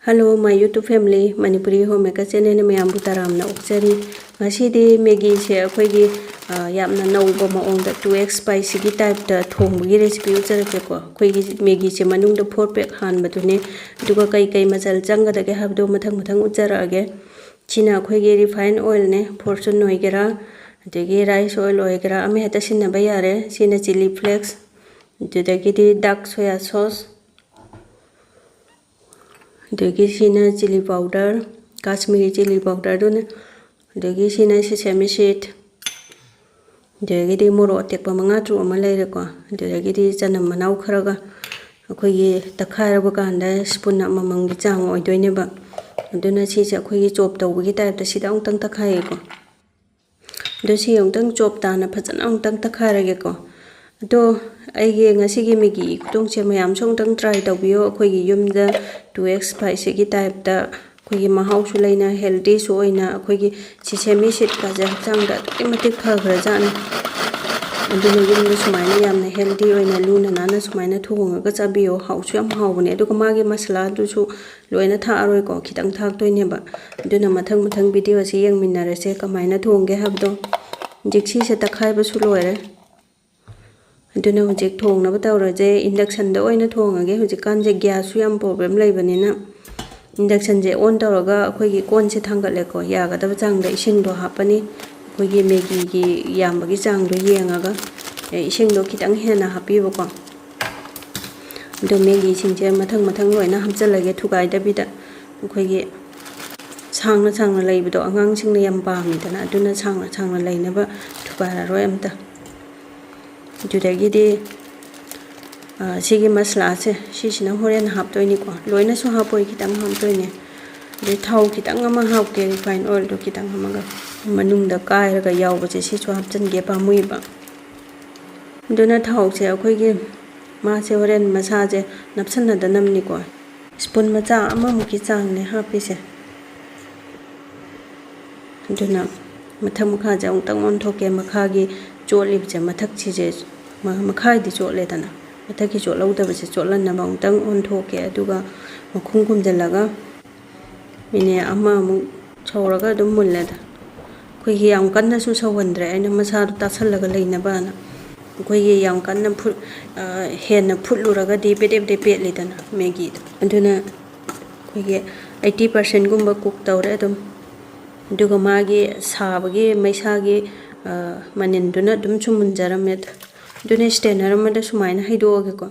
Hello, my YouTube family. Manipuri homemaker channel ne mayam butaram na ukchari. Ngasi Maggi che akhoi yamna nauba maong da 2x spicy gi type da thonggi recipe uchare pe ko. Akhoi Maggi che manung da 4 pack han batune duga kai masal changa da ge habdo mathang uchara age. China akhoi gi refined oil ne fortune noi gera degi rice oil oi gera ame hata sinna bayare sina chili flakes degi dark soya sauce degi sina chili powder, Kashmiri chili powder dun, degi sina sesame seed, degi moro tekpa manga tru amalai reko, degi chanam manau kharaga, akhoi takhara bakanda spoon amamangi chang oidoine ba, duna sise akhoi chop tawgi type ta sida ongtang takhai ko. Do si ongtang chop ta na phachana ongtang takhara ko. Do aige ngasi Maggi kutong che mayam songtang try tawbiyo akhoi gi yumda 2x spicy gi type da akhoi mahau su leina healthy su oina akhoi sesame seed ka ja chang da matik phagra jana aduna yumda sumaina yamna healthy oina luna nana sumaina thunga ga chabiyo hau su yam hau bane aduga magi masala du su loina tha aroi ko khitang thak toine ba aduna mathang video si yang minare se kamaina thongge habdo jiksi se takhai ba su loire aduna hojik thong na batawra je induction da oina thongage hojikan je gas su yam problem leibanina induction je on tawraga akhoi gi kon se thangatle ko yaga da chang da ising do hapani akhoi gi Maggi gi yamba gi chang do yengaga ising do kitang hena hapi bo ko do Maggi sing je mathang loina hamchalage thugai da bida akhoi gi changna leibdo angang sing na yam pa mi dana aduna changna leina ba thubara roi amta Judagidi sigi masala se sisina horen haptoini ko loina so hapoi kitang hamtoine de thau kitang ama hap ke refined oil do kitang amaga manung da kai raga yaw ba se si so hapchan ge pa mui ba duna thau se akhoi gi ma se horen masa je napsan na danam ni ko spoon macha ama muki chang ne hapi se duna matham kha ja ongtang on thoke makha gi cholib je mathak chi je makhai di chole dana mathaki cholau da base cholan na bangtang on thoke aduga makhung kum jalaga mine ama mu choraga dum mulle da koi hi yam kan na su sawandre aina masa ta sallaga leina bana koi hi yam kan na phut hen na phuluraga di pedep de pet le dana Maggi aduna koi hi 80% gumba cook tawre dum aduga magi sabagi maisagi manin duna dum chumun jaramet dune strainer ma da sumaina haidoge ko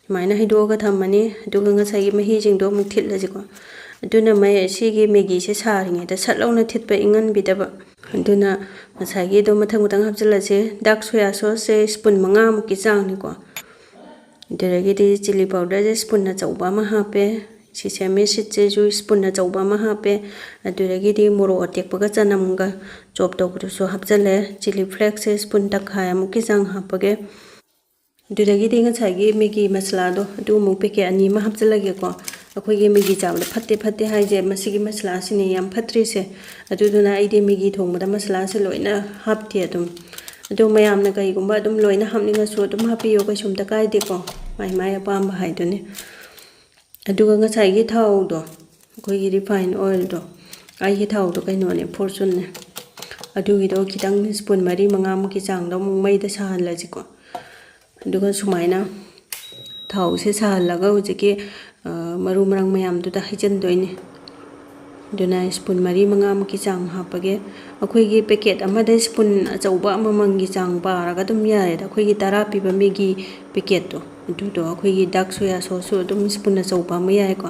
sumaina haidoga thamani duga ngasai mahi jing do mu thit laji ko duna mai sigi Maggi se saringe da satlauna thitpa ingan bidaba duna ngasai gi do mathang hapjala se dark soya sauce se spoon manga mu ki chang ni ko deregi di chili powder je spoon na chauba ma hape Sesame seed je ju spoon na chauba ma hape aduregi di moro atekpa ga chanam ga chop to ku so hapjale chili flakes se spoon ta khaya mu ki jang hapage aduregi di nga chagi Maggi masala do du mu peke ani ma hapjalage ko akhoi gi Maggi chawle phatte hai je masigi masala sini yam phatri se aduduna aidi Maggi thongba da masala se loina hapti adum adu mayam na kai gumba adum loina hamninga so adum hapi yo kai sumta kai de ko mai apam hai do ne aduga nga chai gi thau do akhoi gi refined oil do ai gi thau do kai no ne fortune ne adugi do kitang spoon mari manga mu ki chang do mai da san la ji ko aduga sumaina thau se san laga hujiki maru marang mayam du da hijan doine duna spoon mari manga mu ki chang hapage akhoi gi packet ama da spoon achauba ama mangi chang ba raga dum yare da akhoi gi tara pi ba Maggi packet do do akhoi gi dark soya sauce dum spoon achauba ma yai ko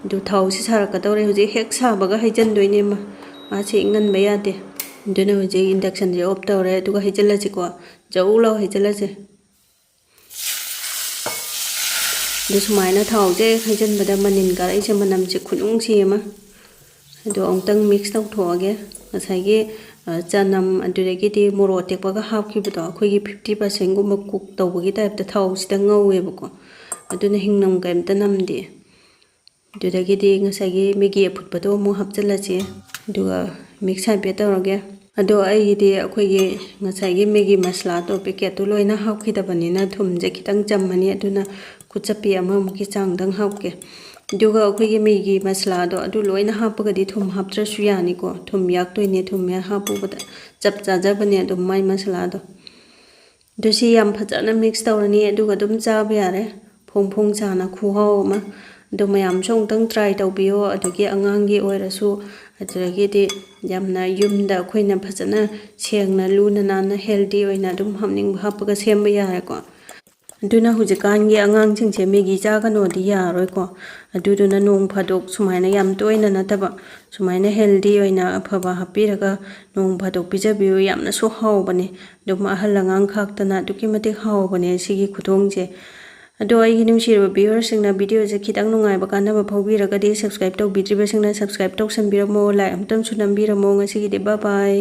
du thau si sara ka dore huji hek sa baga hijan doine ma che ngan ba ya de duna huji induction je off tawre duga hijala ji ko jau lo hijala je du sumaina thau je hijan bada manin ka ai se manam che khunung si ma do ongtang mix taw thoage asai gi chanam aduregi di moro tekpa ga hap ki bdo akhoi gi 50% gum cook tawgi type ta thau sida ngawe bako aduna hingnam kaim ta namdi aduregi di ngasai gi Maggi phutpa do mu hapjala che duga mix hai pe tawrage ado ai di akhoi gi ngasai gi Maggi masala to packet to loina hap khida banina thum je kitang chammani aduna kuchapi ama mu ki chang dang hap ke ꯑꯗꯨꯒ ꯑꯩꯈꯣꯏꯒꯤ ꯃꯦꯒꯤ ꯃꯁꯂꯥꯗꯣ ꯑꯗꯨ ꯂꯣꯏꯅ ꯍꯥꯞꯄꯒꯗꯤ ꯊꯨꯝ ꯍꯥꯞꯇ꯭ꯔꯁꯨ ꯌꯥꯅꯤꯀꯣ ꯊꯨꯝ ꯌꯥꯛꯇꯣꯏꯅꯦ ꯊꯨꯝ ꯍꯥꯞꯄꯨꯕꯗ ꯆꯞ ꯆꯥꯖꯕꯅꯦ ꯑꯗꯨꯝ ꯃꯥꯏ ꯃꯁꯂꯥꯗꯣ ꯑꯗꯨ ꯁꯤ ꯌꯥꯝ ꯐꯖꯅ ꯃꯤꯛꯁ ꯇꯧꯔꯅꯤ ꯑꯗꯨꯒ ꯑꯗꯨꯝ ꯆꯥꯕ ꯌꯥꯔꯦ ꯐꯣꯡ ꯐꯣꯡ ꯁꯥꯅ ꯈꯨꯍꯥꯎ ꯑꯃ ꯑꯗꯨ ꯃꯌꯥꯝꯁꯨ ꯑꯃꯨꯛꯇꯪ ꯇ꯭ꯔꯥꯏ ꯇꯧꯕꯤꯌꯣ ꯑꯗꯒꯤ ꯑꯉꯥꯡꯒꯤ ꯑꯣꯏꯔꯁꯨ ꯑꯗꯨꯗꯒꯤꯗꯤ ꯌꯥꯝꯅ ꯌꯨꯝꯗ ꯑꯩꯈꯣꯏꯅ ꯐꯖꯅ ꯁꯦꯡꯅ ꯂꯨꯅ ꯅꯥꯟꯅ ꯍꯦꯜꯗꯤ ꯑꯣꯏꯅ ꯑꯗꯨꯝ ꯍꯥꯞꯅꯤꯡꯕ ꯍꯥꯞꯄꯒ ꯁꯦꯝꯕ ꯌꯥꯔꯦꯀꯣ ꯑꯗꯨꯅ ꯍꯧꯖꯤꯛꯀꯥꯟꯒꯤ ꯑꯉꯥꯡꯁꯤꯡꯁꯦ ꯃꯦꯒꯤ ꯆꯥꯒꯅꯣꯗꯤ ꯌꯥꯔꯣꯏꯀꯣ ꯑꯗꯨꯗꯨꯅ ꯅꯣꯡ ꯐꯥꯗꯣꯛ ꯁꯨꯃꯥꯏꯅ ꯌꯥꯝ ꯇꯣꯏꯅ ꯅꯠꯇꯕ ꯁꯨꯃꯥꯏꯅ ꯍꯦꯜꯗꯤ ꯑꯣꯏꯅ ꯑꯐꯕ ꯍꯥꯞꯄꯤꯔꯒ ꯅꯣꯡ ꯐꯥꯗꯣꯛ ꯄꯤꯖꯕꯤꯌꯨ ꯌꯥꯝꯅꯁꯨ ꯍꯥꯎꯕꯅꯦ ꯑꯗꯨꯝ ꯑꯍꯜ ꯑꯉꯥꯡ ꯈꯥꯛꯇꯅ ꯑꯗꯨꯛꯀꯤ ꯃꯇꯤꯛ ꯍꯥꯎꯕꯅꯦ ꯁꯤꯒꯤ ꯈꯨꯊꯣꯡꯁꯦ ꯑꯗꯣ ꯑꯩꯒꯤ ꯅꯨꯡꯁꯤꯔꯕ ꯚꯤꯌꯨꯋꯔꯁꯤꯡꯅ ꯚꯤꯗꯤꯑꯣꯁꯦ ꯈꯤꯇꯪ ꯅꯨꯡꯉꯥꯏꯕ ꯀꯥꯟꯅꯕ ꯐꯥꯎꯕꯤꯔꯒꯗꯤ ꯁꯕꯁꯀ꯭ꯔꯥꯏꯕ ꯇꯧꯕꯤꯗ꯭ꯔꯤꯕꯁꯤꯡꯅ ꯁꯕꯁꯀ꯭ꯔꯥꯏꯕ ꯇꯧꯁꯟꯕꯤꯔꯝꯃꯣ ꯂꯥꯏꯛ ꯑꯃꯇꯪꯁꯨ ꯅꯝꯕꯤꯔꯝꯃꯣ ꯉꯁꯤꯒꯤꯗꯤ ꯕꯥꯏ ꯕꯥꯏ